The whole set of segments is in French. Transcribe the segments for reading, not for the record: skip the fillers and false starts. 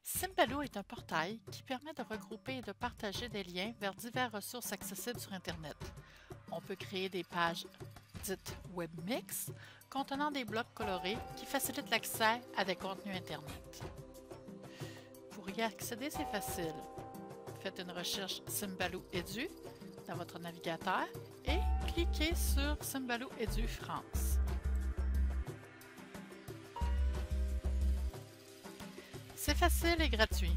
Symbaloo est un portail qui permet de regrouper et de partager des liens vers diverses ressources accessibles sur Internet. On peut créer des pages dites webmix contenant des blocs colorés qui facilitent l'accès à des contenus Internet. Pour y accéder, c'est facile. Faites une recherche Symbaloo Edu dans votre navigateur et cliquez sur Symbaloo Edu France. C'est facile et gratuit.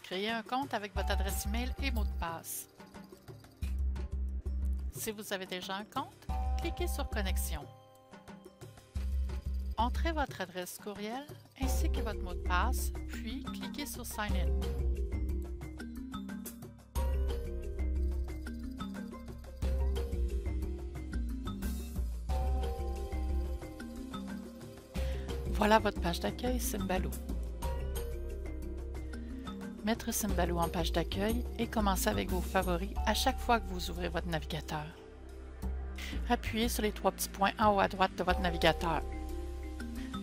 Créez un compte avec votre adresse email et mot de passe. Si vous avez déjà un compte, cliquez sur Connexion. Entrez votre adresse courriel ainsi que votre mot de passe, puis cliquez sur Sign In. Voilà votre page d'accueil Symbaloo. Mettre Symbaloo en page d'accueil et commencer avec vos favoris à chaque fois que vous ouvrez votre navigateur. Appuyez sur les trois petits points en haut à droite de votre navigateur.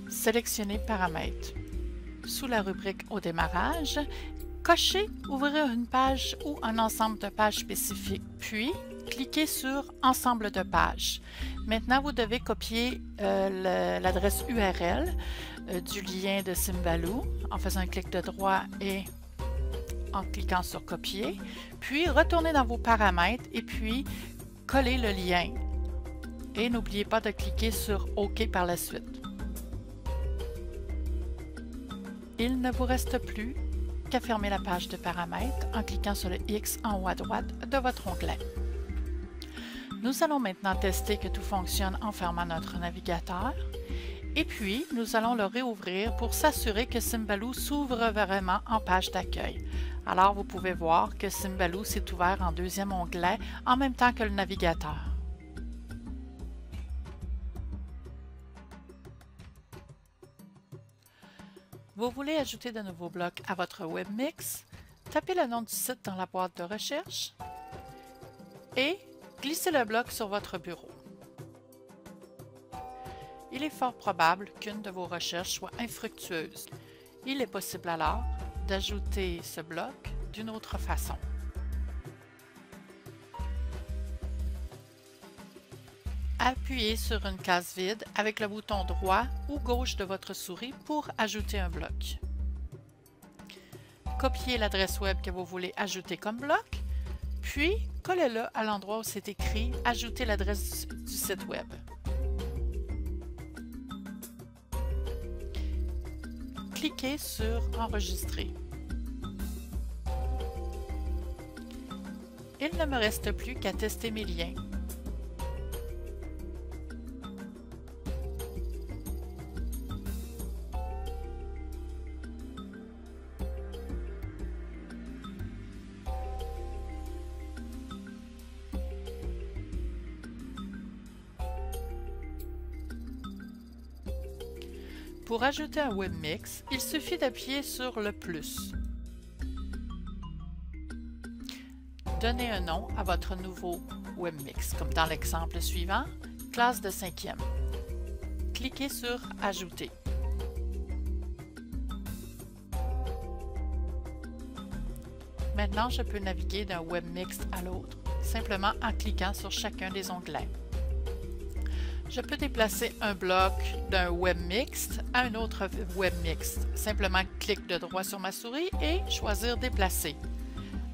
Sélectionnez Paramètres. Sous la rubrique Au démarrage, cochez Ouvrir une page ou un ensemble de pages spécifiques, puis cliquez sur Ensemble de pages. Maintenant, vous devez copier l'adresse URL du lien de Symbaloo en faisant un clic de droit et en cliquant sur Copier, puis retournez dans vos paramètres et puis collez le lien. Et n'oubliez pas de cliquer sur OK par la suite. Il ne vous reste plus qu'à fermer la page de paramètres en cliquant sur le X en haut à droite de votre onglet. Nous allons maintenant tester que tout fonctionne en fermant notre navigateur. Et puis, nous allons le réouvrir pour s'assurer que Symbaloo s'ouvre vraiment en page d'accueil. Alors, vous pouvez voir que Symbaloo s'est ouvert en deuxième onglet en même temps que le navigateur. Vous voulez ajouter de nouveaux blocs à votre webmix? Tapez le nom du site dans la boîte de recherche et glissez le bloc sur votre bureau. Il est fort probable qu'une de vos recherches soit infructueuse. Il est possible alors d'ajouter ce bloc d'une autre façon. Appuyez sur une case vide avec le bouton droit ou gauche de votre souris pour ajouter un bloc. Copiez l'adresse web que vous voulez ajouter comme bloc, puis collez-le à l'endroit où c'est écrit « Ajouter l'adresse du site web ». Cliquez sur Enregistrer. Il ne me reste plus qu'à tester mes liens. Pour ajouter un webmix, il suffit d'appuyer sur le plus. Donnez un nom à votre nouveau webmix, comme dans l'exemple suivant, classe de 5e. Cliquez sur Ajouter. Maintenant, je peux naviguer d'un webmix à l'autre, simplement en cliquant sur chacun des onglets. Je peux déplacer un bloc d'un webmix à un autre webmix. Simplement clic de droit sur ma souris et choisir Déplacer.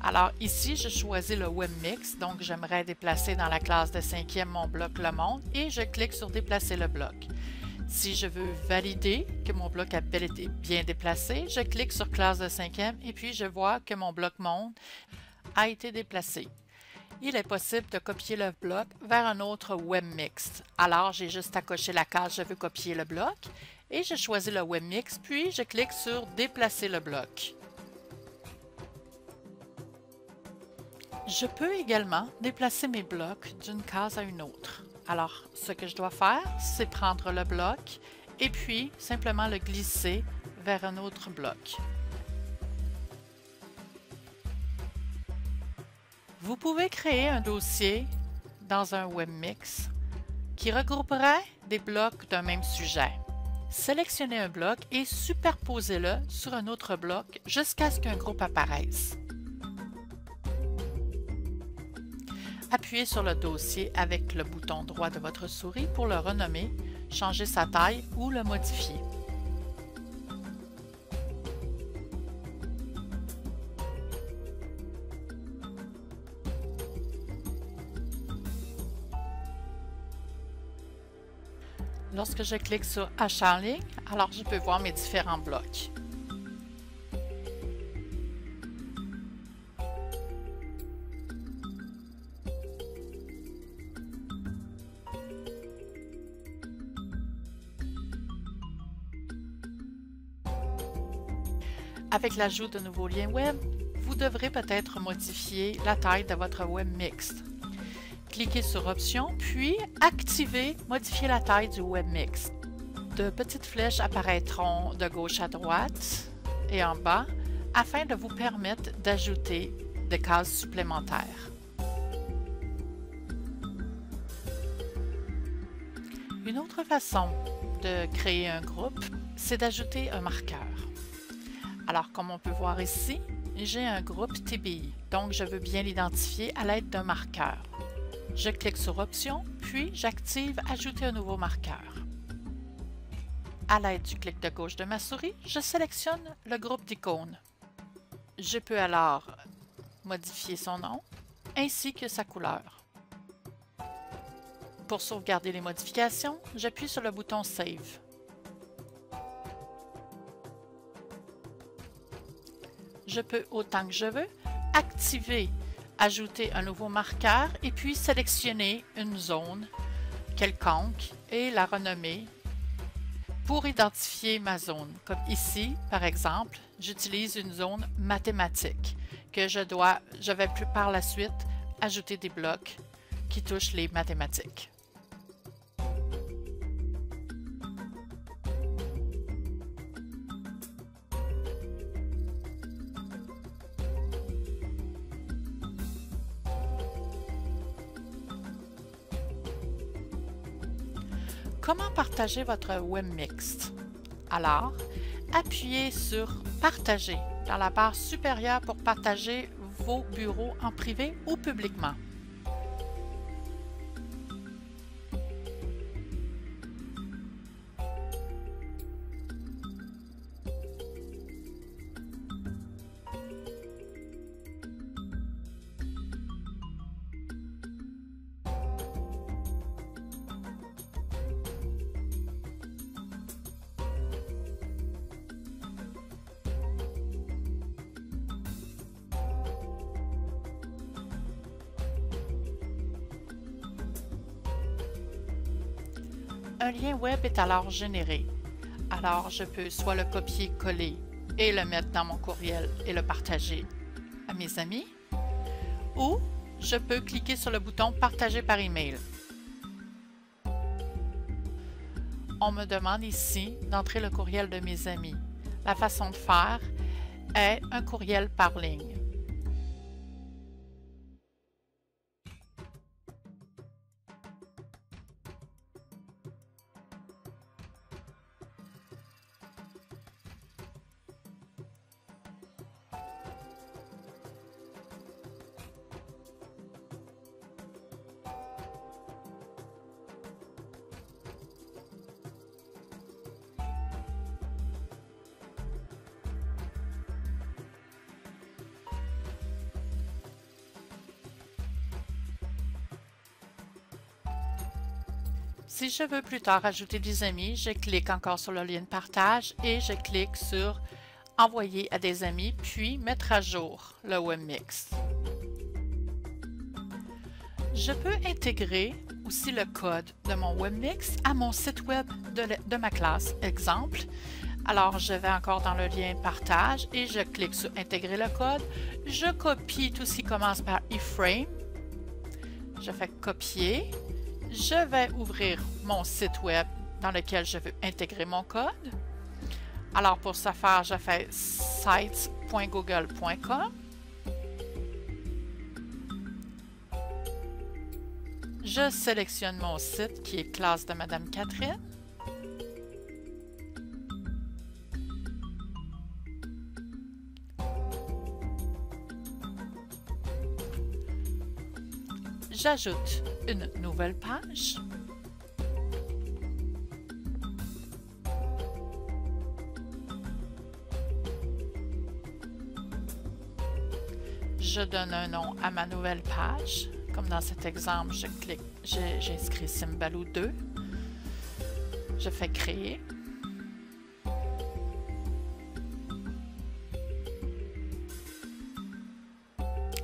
Alors ici, je choisis le webmix, donc j'aimerais déplacer dans la classe de 5e mon bloc Le Monde et je clique sur Déplacer le bloc. Si je veux valider que mon bloc a été bien déplacé, je clique sur classe de 5e et puis je vois que mon bloc Monde a été déplacé. Il est possible de copier le bloc vers un autre webmix. Alors, j'ai juste à cocher la case « Je veux copier le bloc » et je choisis le webmix, puis je clique sur « Déplacer le bloc ». Je peux également déplacer mes blocs d'une case à une autre. Alors, ce que je dois faire, c'est prendre le bloc et puis simplement le glisser vers un autre bloc. Vous pouvez créer un dossier dans un webmix qui regrouperait des blocs d'un même sujet. Sélectionnez un bloc et superposez-le sur un autre bloc jusqu'à ce qu'un groupe apparaisse. Appuyez sur le dossier avec le bouton droit de votre souris pour le renommer, changer sa taille ou le modifier. Lorsque je clique sur Achat en ligne, alors je peux voir mes différents blocs. Avec l'ajout de nouveaux liens web, vous devrez peut-être modifier la taille de votre web mixte. Cliquez sur Options, puis activez Modifier la taille du web mixte. De petites flèches apparaîtront de gauche à droite et en bas afin de vous permettre d'ajouter des cases supplémentaires. Une autre façon de créer un groupe, c'est d'ajouter un marqueur. Alors, comme on peut voir ici, j'ai un groupe TBI, donc je veux bien l'identifier à l'aide d'un marqueur. Je clique sur Options, puis j'active Ajouter un nouveau marqueur. À l'aide du clic de gauche de ma souris, je sélectionne le groupe d'icônes. Je peux alors modifier son nom ainsi que sa couleur. Pour sauvegarder les modifications, j'appuie sur le bouton Save. Je peux, autant que je veux, activer Ajouter un nouveau marqueur et puis sélectionner une zone quelconque et la renommer pour identifier ma zone. Comme ici, par exemple, j'utilise une zone mathématique que je vais plus par la suite ajouter des blocs qui touchent les mathématiques. Comment partager votre web mixte? Alors, appuyez sur Partager dans la barre supérieure pour partager vos bureaux en privé ou publiquement. Un lien web est alors généré. Alors, je peux soit le copier-coller et le mettre dans mon courriel et le partager à mes amis, ou je peux cliquer sur le bouton « Partager par email ». On me demande ici d'entrer le courriel de mes amis. La façon de faire est un courriel par ligne. Si je veux plus tard ajouter des amis, je clique encore sur le lien de partage et je clique sur Envoyer à des amis, puis mettre à jour le webmix. Je peux intégrer aussi le code de mon webmix à mon site web de ma classe. Exemple, alors je vais encore dans le lien partage et je clique sur Intégrer le code. Je copie tout ce qui commence par iframe. Je fais copier. Je vais ouvrir mon site web dans lequel je veux intégrer mon code. Alors pour ce faire, je fais sites.google.com. Je sélectionne mon site qui est classe de Madame Catherine. j'ajoute une nouvelle page. Je donne un nom à ma nouvelle page. Comme dans cet exemple, j'inscris Symbaloo 2. Je fais créer.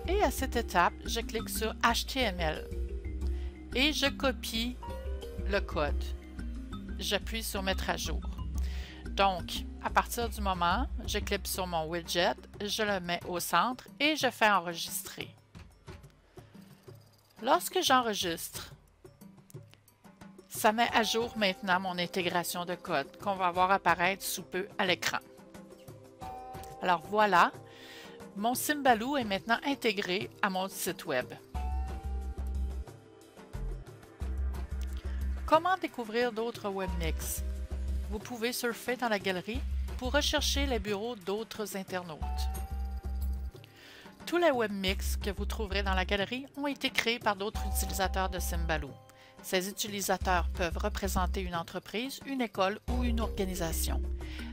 Et à cette étape, je clique sur HTML et je copie le code. J'appuie sur Mettre à jour. Donc, à partir du moment, je clique sur mon widget, je le mets au centre et je fais enregistrer. Lorsque j'enregistre, ça met à jour maintenant mon intégration de code qu'on va voir apparaître sous peu à l'écran. Alors voilà, mon Symbaloo est maintenant intégré à mon site web. Comment découvrir d'autres webmix? Vous pouvez surfer dans la galerie pour rechercher les bureaux d'autres internautes. Tous les webmix que vous trouverez dans la galerie ont été créés par d'autres utilisateurs de Symbaloo. Ces utilisateurs peuvent représenter une entreprise, une école ou une organisation.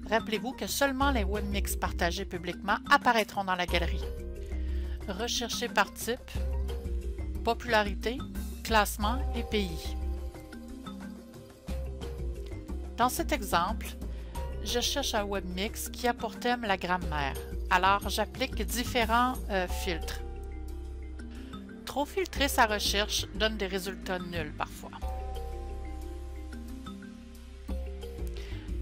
Rappelez-vous que seulement les webmix partagés publiquement apparaîtront dans la galerie. Recherchez par type, popularité, classement et pays. Dans cet exemple, je cherche un webmix qui a pour thème la grammaire. Alors, j'applique différents filtres. Trop filtrer sa recherche donne des résultats nuls parfois.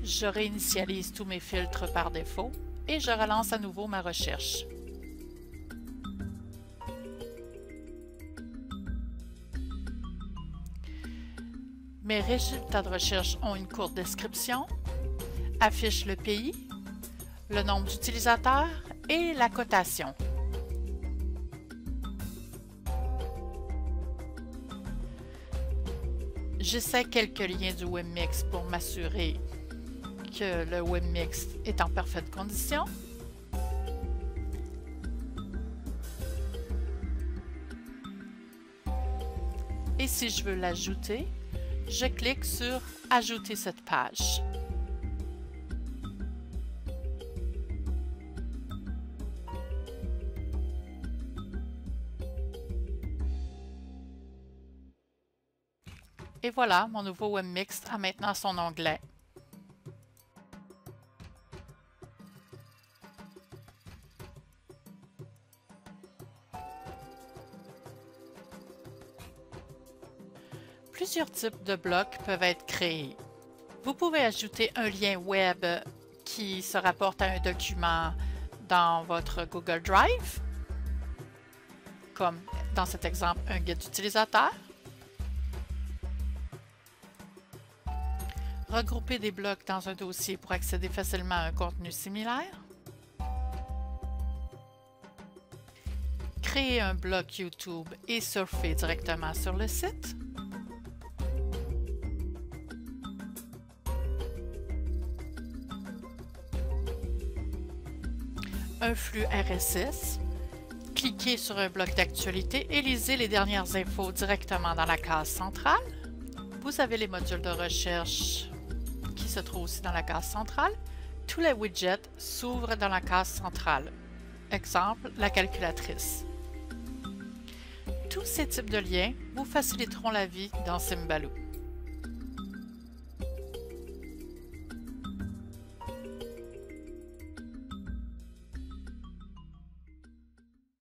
Je réinitialise tous mes filtres par défaut et je relance à nouveau ma recherche. Mes résultats de recherche ont une courte description, affichent le pays, le nombre d'utilisateurs et la cotation. J'essaie quelques liens du webmix pour m'assurer que le webmix est en parfaite condition. Et si je veux l'ajouter, je clique sur « Ajouter cette page ». Et voilà, mon nouveau webmix a maintenant son onglet. Plusieurs types de blocs peuvent être créés. Vous pouvez ajouter un lien web qui se rapporte à un document dans votre Google Drive, comme dans cet exemple, un guide utilisateur. Regrouper des blocs dans un dossier pour accéder facilement à un contenu similaire. Créer un bloc YouTube et surfer directement sur le site. Un flux RSS. Cliquez sur un bloc d'actualité et lisez les dernières infos directement dans la case centrale. Vous avez les modules de recherche qui se trouvent aussi dans la case centrale. Tous les widgets s'ouvrent dans la case centrale. Exemple, la calculatrice. Tous ces types de liens vous faciliteront la vie dans Symbaloo.